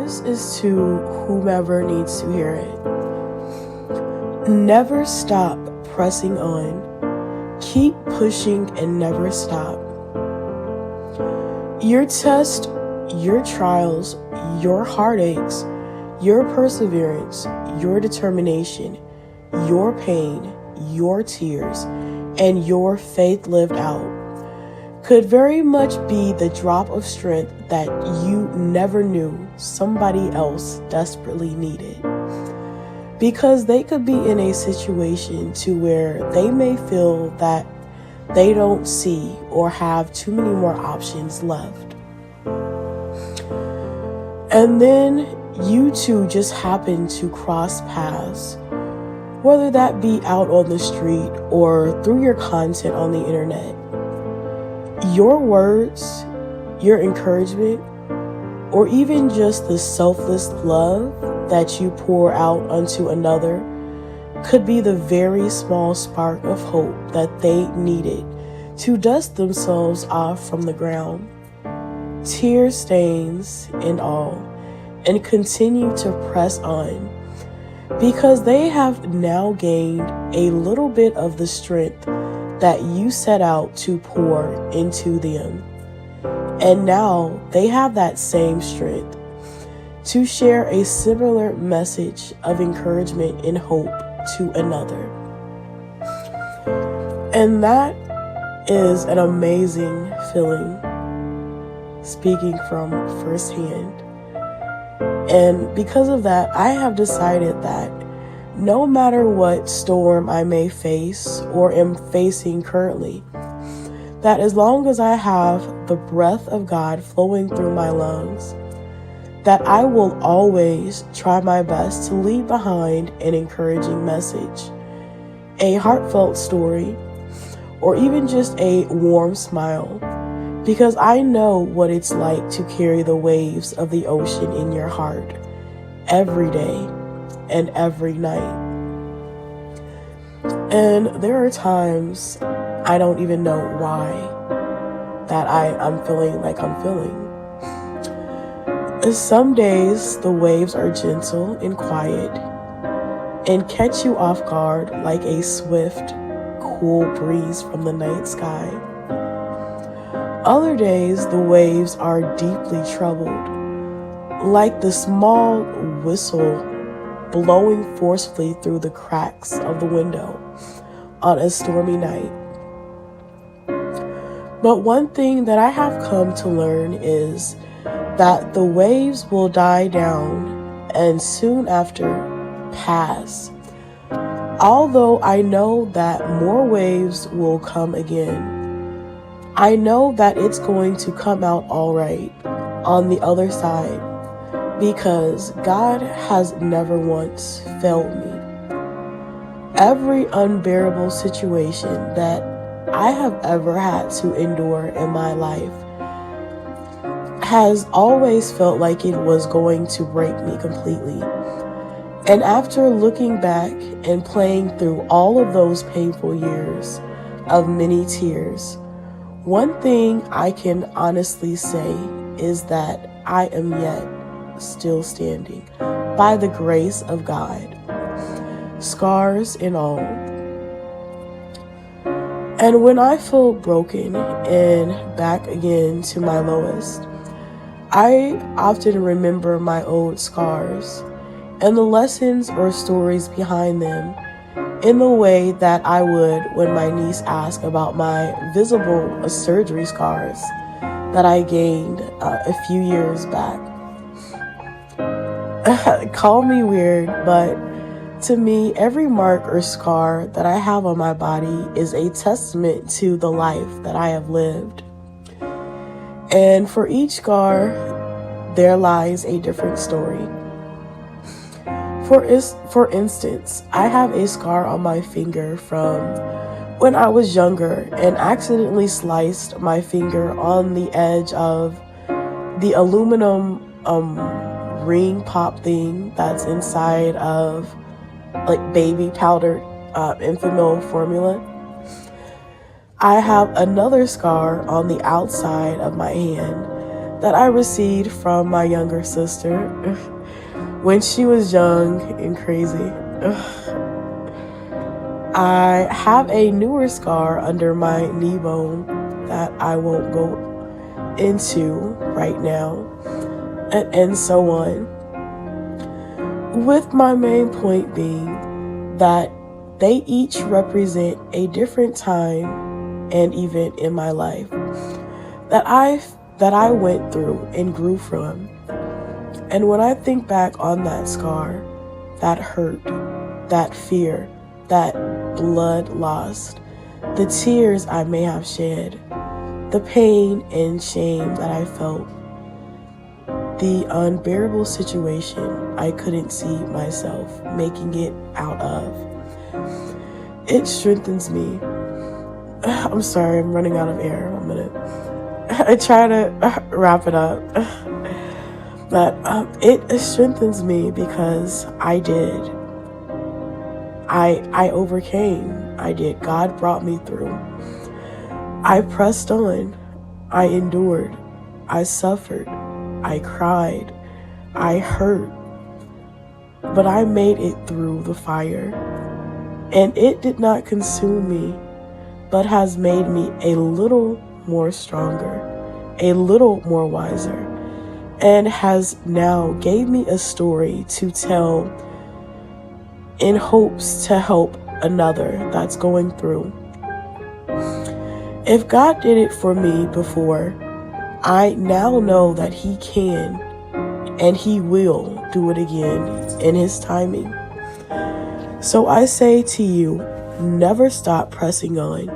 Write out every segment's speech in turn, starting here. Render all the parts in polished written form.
this is to whomever needs to hear it. Never stop pressing on. Keep pushing and never stop. Your test, your trials, your heartaches, your perseverance, your determination, your pain, your tears, and your faith lived out could very much be the drop of strength that you never knew somebody else desperately needed. Because they could be in a situation to where they may feel that they don't see or have too many more options left. And then you two just happen to cross paths, whether that be out on the street or through your content on the internet. Your words, your encouragement, or even just the selfless love that you pour out unto another could be the very small spark of hope that they needed to dust themselves off from the ground, tear stains and all, and continue to press on, because they have now gained a little bit of the strength that you set out to pour into them. And now they have that same strength to share a similar message of encouragement and hope to another. And that is an amazing feeling, speaking from firsthand. And because of that, I have decided that no matter what storm I may face or am facing currently, that as long as I have the breath of God flowing through my lungs, that I will always try my best to leave behind an encouraging message, a heartfelt story, or even just a warm smile, because I know what it's like to carry the waves of the ocean in your heart every day and every night. And there are times I don't even know why that I'm feeling like I'm feeling. Some days the waves are gentle and quiet and catch you off guard like a swift, cool breeze from the night sky. Other days the waves are deeply troubled, like the small whistle blowing forcefully through the cracks of the window on a stormy night. But one thing that I have come to learn is that the waves will die down and soon after pass. Although I know that more waves will come again, I know that it's going to come out all right on the other side, because God has never once failed me. Every unbearable situation that I have ever had to endure in my life has always felt like it was going to break me completely. And after looking back and playing through all of those painful years of many tears, one thing I can honestly say is that I am yet still standing by the grace of God, scars and all. And when I feel broken and back again to my lowest, I often remember my old scars and the lessons or stories behind them in the way that I would when my niece asked about my visible surgery scars that I gained a few years back. Call me weird, but to me, every mark or scar that I have on my body is a testament to the life that I have lived. And for each scar, there lies a different story. For instance, I have a scar on my finger from when I was younger and accidentally sliced my finger on the edge of the aluminum ring pop thing that's inside of like baby powdered Enfamil formula. I have another scar on the outside of my hand that I received from my younger sister when she was young and crazy. I have a newer scar under my knee bone that I won't go into right now, and so on. With my main point being that they each represent a different time and event in my life that I went through and grew from. And when I think back on that scar, that hurt, that fear, that blood lost, the tears I may have shed, the pain and shame that I felt, the unbearable situation I couldn't see myself making it out of, it strengthens me. I'm sorry, I'm running out of air. 1 minute. I try to wrap it up. But it strengthens me because I did. I overcame. I did. God brought me through. I pressed on. I endured. I suffered. I cried. I hurt. But I made it through the fire. And it did not consume me, but has made me a little more stronger, a little more wiser, and has now gave me a story to tell in hopes to help another that's going through. If God did it for me before, I now know that He can and He will do it again in His timing. So I say to you, never stop pressing on.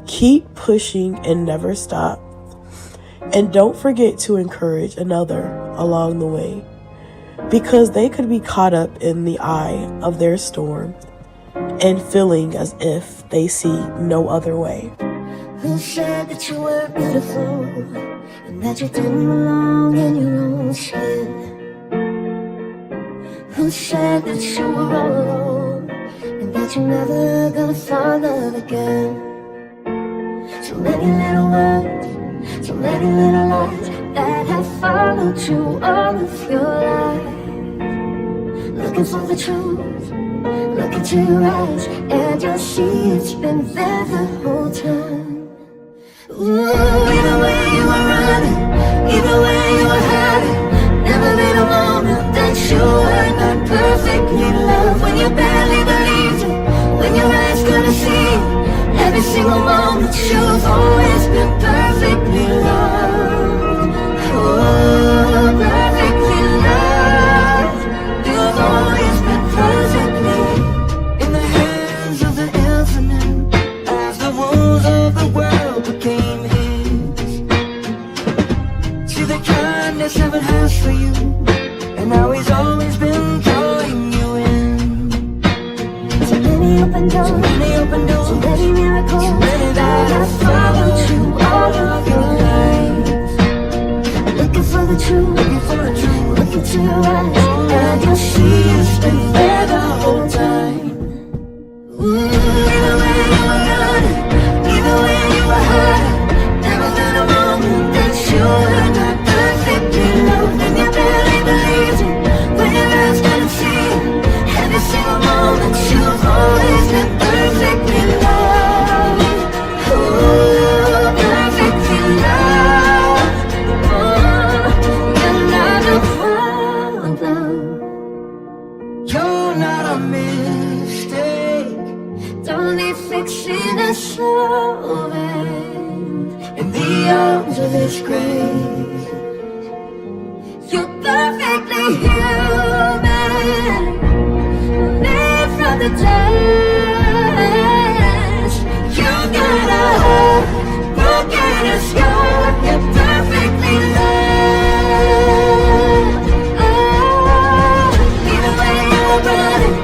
Keep pushing and never stop. And don't forget to encourage another along the way, because they could be caught up in the eye of their storm and feeling as if they see no other way. Who said that you were beautiful and that you didn't belong in your own skin? Who said that you were all alone and that you're never gonna find love again? So many little words, so many little lies that have followed you all of your life. Looking for the truth, look into your eyes, and you'll see it's been there the whole time. Ooh, either way you were running, either way you were hiding, never been a moment that you were not perfectly loved. When you barely believed it, when your eyes couldn't see it, every single moment you've always been perfectly loved. Oh, perfectly loved. You've always been perfectly in the hands of the infinite, as the wounds of the world became His. See the kindness heaven has for you, and now He's always been drawing you in. So many open doors, so many open doors, so many miracles, so many that have followed you all of your life. Looking for the truth, looking for the truth, look into your eyes, and you'll see it's been there the whole time. Ooh, either way you were running, either way you were hiding, never been a moment that you were not perfectly loved. And you barely believed it when your eyes couldn't see it. Every single moment you've always been perfectly loved. Ooh, perfectly loved. Oh, you're not a problem. You're not a mistake. Don't need fixing or solving in the arms of His grace. You're perfectly human, made from the dust. You got a heart, broken and scarred. You're perfectly loved. Oh, either way you were running,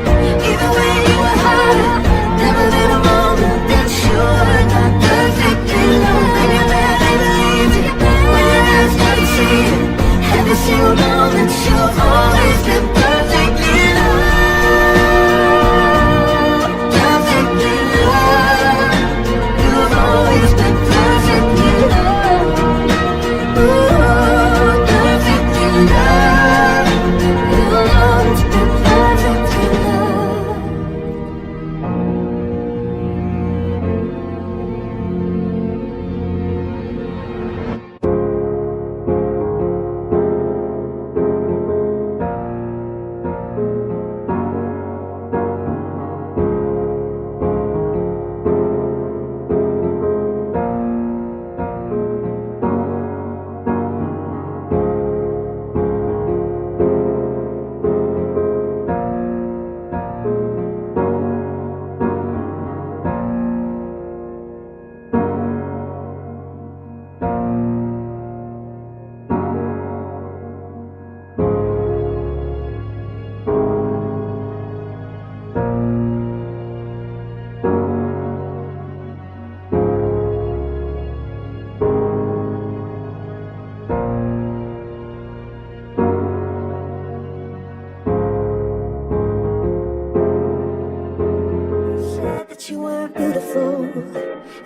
either way you were hiding, never been a moment that you were not perfectly loved. When you barely believed it, when your eyes couldn't see it, every single moment you've always been perfectly loved.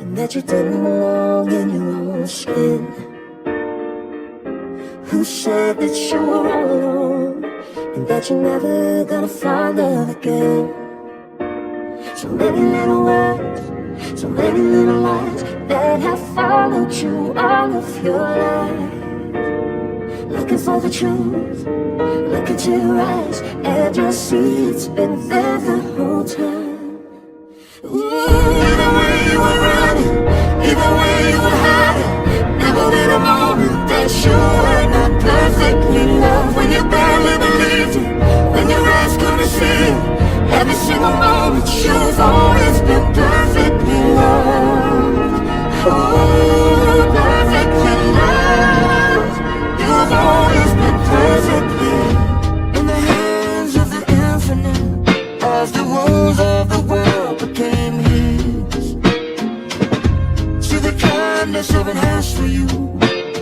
and that you didn't belong in your own skin? Who said that you were all alone and that you're never gonna find love again? So many little words, so many little lies that have followed you all of your life. Looking for the truth, look into your eyes, and you'll see it's been there the whole time. Ooh, either way you were running, either way you were hiding, never in a moment that you were not perfectly loved. When you barely believed it, when your eyes couldn't see it, every single moment you've always been perfectly loved. Oh, perfectly loved. You've always been perfectly in the hands of the infinite, as the wounds of the world became his. See the kindness of an house for you,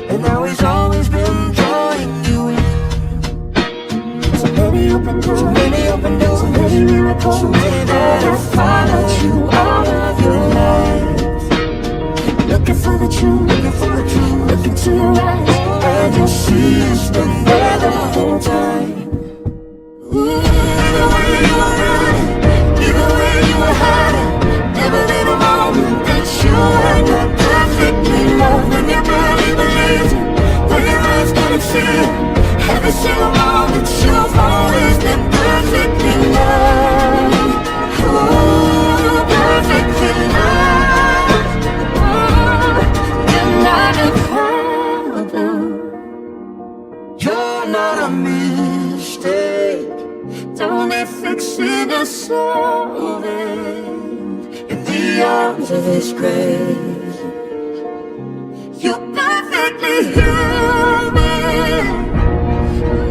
and now he's always been drawing you in. So many open doors, so many open doors, so many miracles, so many that have followed you all of your life. Looking for the truth, looking for the truth, look into your eyes, and you'll see it's been there the whole time. Ooh, either way you were running, either way you were hiding, never in a moment that you were not perfectly loved. When you barely believed it, when your eyes couldn't see it, every single moment you've always been perfectly loved. Ooh, perfectly loved. Ooh, you're not a problem, you're not a mistake. Don't be fixing or solving in the arms of His grace. You're perfectly human,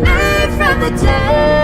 made from the dust.